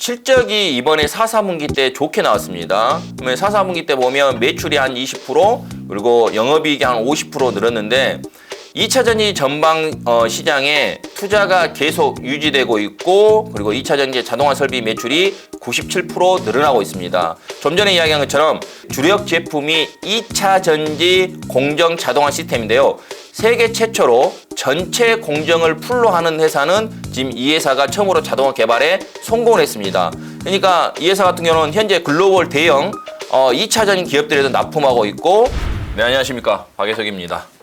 실적이 이번에 4, 4분기 때 좋게 나왔습니다. 그러면 4, 4분기 때 보면 매출이 한 20% 그리고 영업이익이 한 50% 늘었는데 2차전지 전방 시장에 투자가 계속 유지되고 있고 그리고 2차전지 자동화 설비 매출이 97% 늘어나고 있습니다. 좀 전에 이야기한 것처럼 주력 제품이 2차전지 공정 자동화 시스템인데요. 세계 최초로 전체 공정을 풀로 하는 회사는 지금 이 회사가 처음으로 자동화 개발에 성공을 했습니다. 그러니까 이 회사 같은 경우는 현재 글로벌 대형 2차전지 기업들에도 납품하고 있고. 네, 안녕하십니까, 박예석입니다.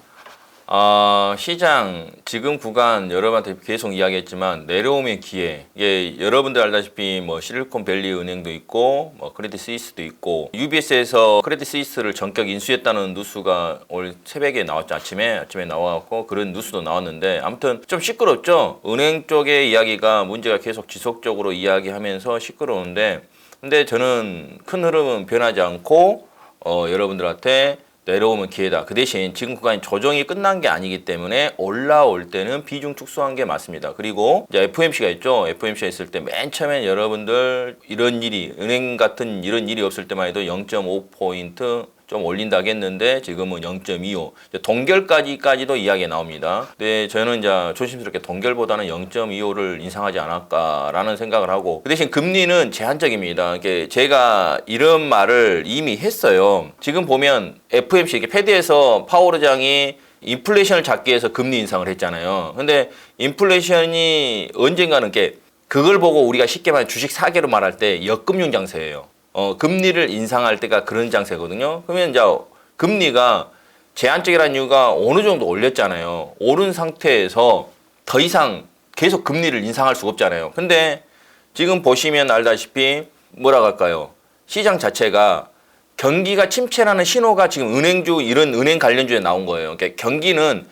시장 지금 구간 여러분한테 계속 이야기했지만 내려오면 기회. 이게 여러분들 알다시피 뭐 실리콘밸리 은행도 있고 뭐 크레딧 스위스도 있고 UBS에서 크레딧 스위스를 전격 인수했다는 뉴스가 오늘 새벽에 나왔죠. 아침에 나와갖고 그런 뉴스도 나왔는데 아무튼 좀 시끄럽죠. 은행 쪽의 이야기가 문제가 계속 지속적으로 이야기하면서 시끄러운데 근데 저는 큰 흐름은 변하지 않고 여러분들한테 내려오면 기회다. 그 대신 지금 구간이 조정이 끝난 게 아니기 때문에 올라올 때는 비중 축소한 게 맞습니다. 그리고 이제 FOMC가 있죠. FOMC가 있을 때 맨 처음엔 여러분들 이런 일이 은행 같은 이런 일이 없을 때만 해도 0.5포인트 좀 올린다 하겠는데 지금은 0.25 동결까지도 이야기가 나옵니다. 근데 저는 이제 조심스럽게 동결보다는 0.25를 인상하지 않을까라는 생각을 하고 그 대신 금리는 제한적입니다. 이게 제가 이런 말을 이미 했어요. 지금 보면 FOMC 이게 패드에서 파월 의장이 인플레이션을 잡기 위해서 금리 인상을 했잖아요. 근데 인플레이션이 언젠가는 그걸 보고 우리가 쉽게 말해 주식 사기로 말할 때 역금융 장세예요. 금리를 인상할 때가 그런 장세거든요. 그러면 이제 금리가 제한적이라는 이유가 어느 정도 올렸잖아요. 오른 상태에서 더 이상 계속 금리를 인상할 수가 없잖아요. 근데 지금 보시면 알다시피 뭐라 할까요? 시장 자체가 경기가 침체라는 신호가 지금 은행주 이런 은행 관련주에 나온 거예요. 그러니까 경기는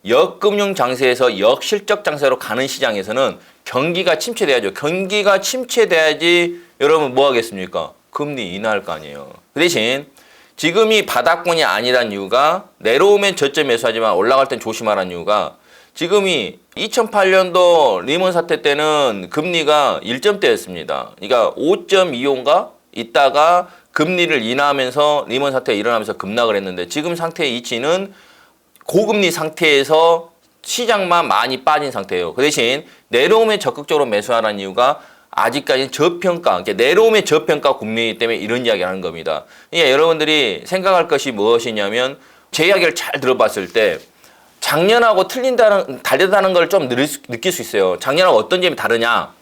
역금융 장세에서 역실적 장세로 가는 시장에서는 경기가 침체돼야죠. 경기가 침체돼야지 여러분 뭐 하겠습니까? 금리 인하할 거 아니에요. 그 대신 지금이 바닥권이 아니란 이유가 내려오면 저점 매수하지만 올라갈 땐 조심하라는 이유가 지금이 2008년도 리먼 사태 때는 금리가 1점대였습니다. 그러니까 5.25인가 있다가 금리를 인하하면서 리먼 사태가 일어나면서 급락을 했는데 지금 상태의 이치는 고금리 상태에서 시장만 많이 빠진 상태예요. 그 대신 내려오면 적극적으로 매수하라는 이유가 아직까지는 저평가, 그러니까 내려오면 저평가 국면이기 때문에 이런 이야기를 하는 겁니다. 그러니까 여러분들이 생각할 것이 무엇이냐면 제 이야기를 잘 들어봤을 때 작년하고 다르다는 걸 좀 느낄 수 있어요. 작년하고 어떤 점이 다르냐?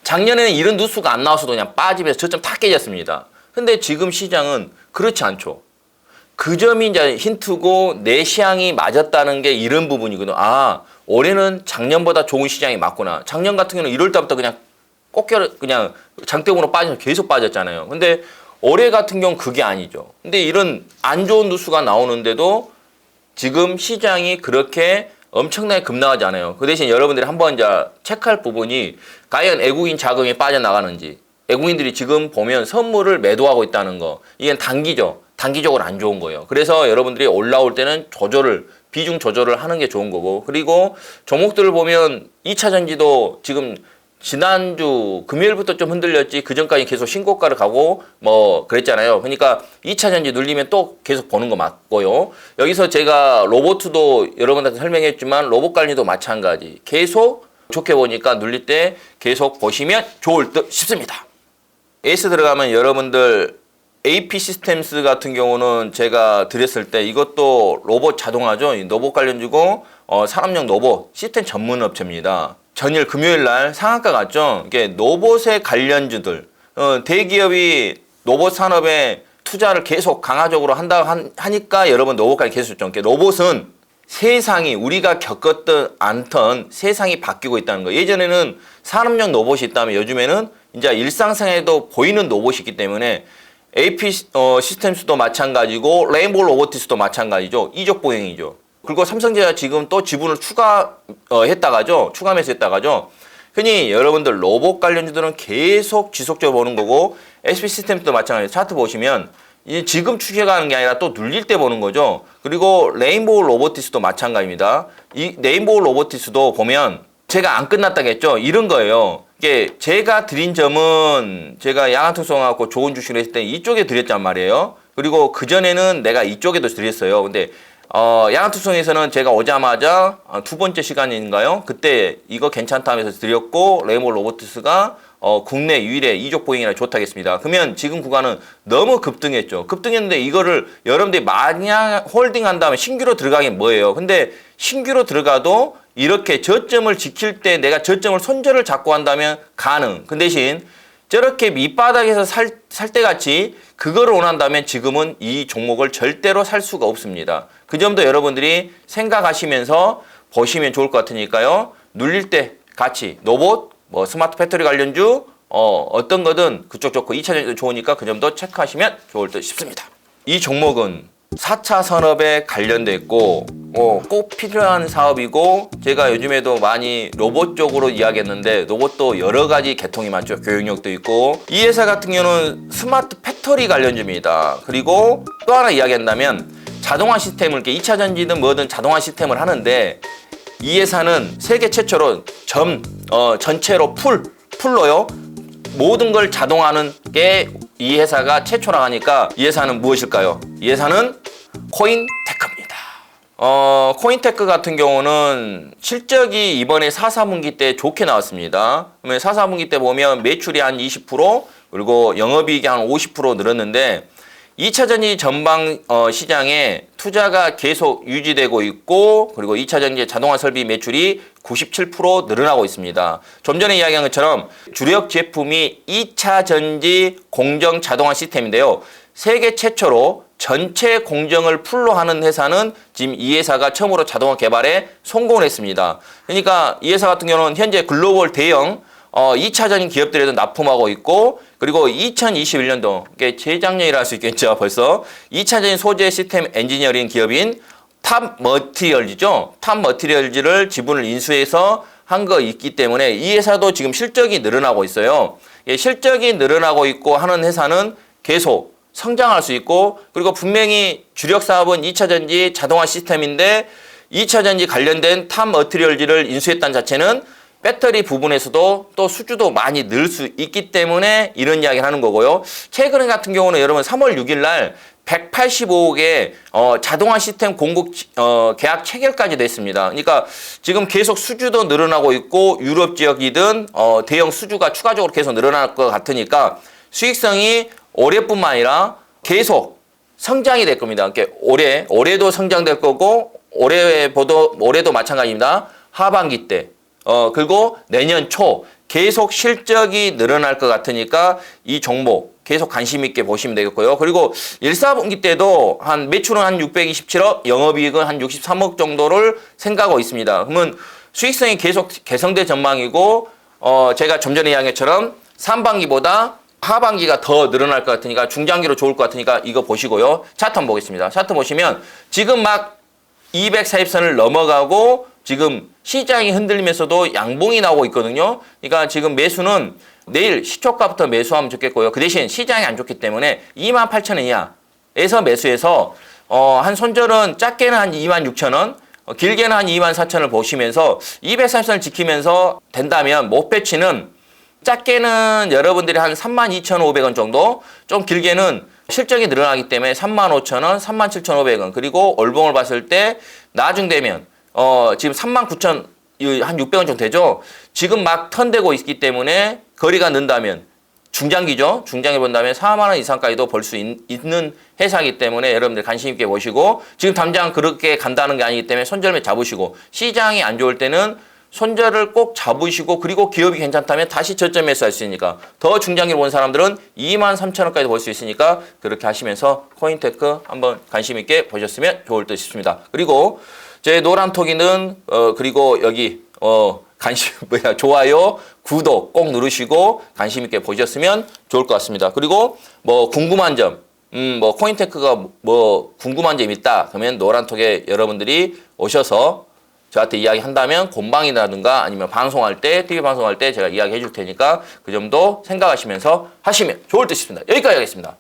작년에는 이런 뉴스가 안 나왔어도 그냥 빠지면서 저점 탁 깨졌습니다. 근데 지금 시장은 그렇지 않죠. 그 점이 이제 힌트고 내 시향이 맞았다는 게 이런 부분이거든요. 올해는 작년보다 좋은 시장이 맞구나. 작년 같은 경우는 1월 달부터 그냥 그냥 장대공으로 빠져서 계속 빠졌잖아요. 근데 올해 같은 경우는 그게 아니죠. 근데 이런 안 좋은 뉴스가 나오는데도 지금 시장이 그렇게 엄청나게 급락하지 않아요. 그 대신 여러분들이 한번 이제 체크할 부분이 과연 외국인 자금이 빠져나가는지, 외국인들이 지금 보면 선물을 매도하고 있다는 거, 이게 단기적으로 안 좋은 거예요. 그래서 여러분들이 올라올 때는 비중 조절을 하는 게 좋은 거고, 그리고 종목들을 보면 2차전지도 지금 지난주 금요일부터 좀 흔들렸지 그 전까지 계속 신고가를 가고 뭐 그랬잖아요. 그러니까 2차전지 눌리면 또 계속 보는 거 맞고요. 여기서 제가 로봇도 여러분한테 설명했지만 로봇 관리도 마찬가지. 계속 좋게 보니까 눌릴 때 계속 보시면 좋을 듯 싶습니다. 에이스 들어가면 여러분들 AP 시스템스 같은 경우는 제가 드렸을 때 이것도 로봇 자동화죠. 로봇 관련주고 산업용 로봇 시스템 전문 업체입니다. 전일 금요일 날 상한가 갔죠. 이게 로봇의 관련주들 대기업이 로봇 산업에 투자를 계속 강화적으로 하니까 여러분 로봇까지 계속 좀 로봇은 세상이 우리가 겪었던 않던 세상이 바뀌고 있다는 거. 예전에는 산업용 로봇이 있다면 요즘에는 이제 일상생활에도 보이는 로봇이 있기 때문에 AP 시스템스도 마찬가지고 레인보우 로보티스도 마찬가지죠. 이족 보행이죠. 그리고 삼성전자 지금 또 지분을 추가 매수했다가죠. 흔히 여러분들 로봇 관련주들은 계속 지속적으로 보는 거고 SP 시스템도 마찬가지로 차트 보시면 지금 추격하는 게 아니라 또 눌릴 때 보는 거죠. 그리고 레인보우 로보티스도 마찬가지입니다. 이 레인보우 로보티스도 보면 제가 안 끝났다고 했죠. 이런 거예요. 이게 제가 드린 점은 제가 양한투성하고 좋은 주식을 했을 때 이쪽에 드렸단 말이에요. 그리고 그전에는 내가 이쪽에도 드렸어요. 근데 양한투성에서는 제가 오자마자 두 번째 시간인가요? 그때 이거 괜찮다 하면서 드렸고 레이몰 로보티스가 국내 유일의 이족 보행이라 좋다겠습니다. 그러면 지금 구간은 너무 급등했죠. 급등했는데 이거를 여러분들이 마냥 홀딩한 다음에 신규로 들어가긴 뭐예요. 근데 신규로 들어가도 이렇게 저점을 지킬 때 내가 저점을 손절을 잡고 한다면 가능. 그 대신 저렇게 밑바닥에서 살 때 같이 그거를 원한다면 지금은 이 종목을 절대로 살 수가 없습니다. 그 점도 여러분들이 생각하시면서 보시면 좋을 것 같으니까요. 눌릴 때 같이 노봇, 뭐 스마트 배터리 관련주 어떤 거든 그쪽 좋고 2차전지도 좋으니까 그 점도 체크하시면 좋을 듯 싶습니다. 이 종목은 4차 산업에 관련돼 있고 꼭 필요한 사업이고 제가 요즘에도 많이 로봇 쪽으로 이야기했는데 로봇도 여러 가지 계통이 많죠. 교육력도 있고 이 회사 같은 경우는 스마트 배터리 관련주입니다. 그리고 또 하나 이야기한다면 자동화 시스템을 이렇게 2차 전지든 뭐든 자동화 시스템을 하는데 이 회사는 세계 최초로 전체로 풀로요. 모든 걸 자동화하는 게 이 회사가 최초라 하니까 이 회사는 무엇일까요? 이 회사는 코인테크입니다. 코인테크 같은 경우는 실적이 이번에 4, 4분기 때 좋게 나왔습니다. 그러면 4, 4분기 때 보면 매출이 한 20% 그리고 영업이익이 한 50% 늘었는데 2차전지 전방 시장에 투자가 계속 유지되고 있고 그리고 2차전지 자동화 설비 매출이 97% 늘어나고 있습니다. 좀 전에 이야기한 것처럼 주력 제품이 2차전지 공정 자동화 시스템인데요. 세계 최초로 전체 공정을 풀로 하는 회사는 지금 이 회사가 처음으로 자동화 개발에 성공을 했습니다. 그러니까 이 회사 같은 경우는 현재 글로벌 대형 2차전지 기업들에도 납품하고 있고 그리고 2021년도 이게 재작년이라 할 수 있겠죠. 벌써 2차전지 소재 시스템 엔지니어링 기업인 탑머티리얼즈죠. 탑머티리얼즈를 지분을 인수해서 한 거 있기 때문에 이 회사도 지금 실적이 늘어나고 있어요. 실적이 늘어나고 있고 하는 회사는 계속 성장할 수 있고 그리고 분명히 주력 사업은 2차전지 자동화 시스템인데 2차전지 관련된 탑머티리얼즈를 인수했다는 자체는 배터리 부분에서도 또 수주도 많이 늘 수 있기 때문에 이런 이야기를 하는 거고요. 최근에 같은 경우는 여러분 3월 6일 날 185억의 자동화 시스템 공급 계약 체결까지 됐습니다. 그러니까 지금 계속 수주도 늘어나고 있고 유럽 지역이든 대형 수주가 추가적으로 계속 늘어날 것 같으니까 수익성이 올해뿐만 아니라 계속 성장이 될 겁니다. 그러니까 올해도 성장될 거고 올해도 마찬가지입니다. 하반기 때 그리고 내년 초 계속 실적이 늘어날 것 같으니까 이 종목 계속 관심 있게 보시면 되겠고요. 그리고 1, 4분기 때도 한 매출은 한 627억, 영업이익은 한 63억 정도를 생각하고 있습니다. 그러면 수익성이 계속 개선될 전망이고 제가 좀 전에 이야기한 것처럼 3반기보다 하반기가 더 늘어날 것 같으니까 중장기로 좋을 것 같으니까 이거 보시고요. 차트 한번 보겠습니다. 차트 보시면 지금 막 240선을 넘어가고 지금 시장이 흔들리면서도 양봉이 나오고 있거든요. 그러니까 지금 매수는 내일 시초가부터 매수하면 좋겠고요. 그 대신 시장이 안 좋기 때문에 28,000원 이하에서 매수해서 한 손절은 작게는 한 26,000원, 길게는 한 24,000원을 보시면서 240선을 지키면서 된다면 목표치는 작게는 여러분들이 한 32,500원 정도, 좀 길게는 실적이 늘어나기 때문에 35,000원, 37,500원, 그리고 월봉을 봤을 때 나중되면 지금 39,000, 한 600원 정도 되죠? 지금 막 턴되고 있기 때문에 거리가 는다면 중장기죠? 중장기 본다면 4만원 이상까지도 벌 수 있는 회사이기 때문에 여러분들 관심 있게 보시고 지금 당장 그렇게 간다는 게 아니기 때문에 손절매 잡으시고 시장이 안 좋을 때는 손절을 꼭 잡으시고 그리고 기업이 괜찮다면 다시 저점 매수할 수 있으니까 더 중장기를 본 사람들은 23,000원까지 볼 수 있으니까 그렇게 하시면서 코인테크 한번 관심 있게 보셨으면 좋을 듯 싶습니다. 그리고 제 노란톡이는 그리고 여기 좋아요, 구독 꼭 누르시고 관심 있게 보셨으면 좋을 것 같습니다. 그리고 뭐 궁금한 점, 코인테크가 뭐 궁금한 점 있다 그러면 노란톡에 여러분들이 오셔서 저한테 이야기한다면 곰방이라든가 아니면 방송할 때, TV 방송할 때 제가 이야기해 줄 테니까 그 점도 생각하시면서 하시면 좋을 듯 싶습니다. 여기까지 하겠습니다.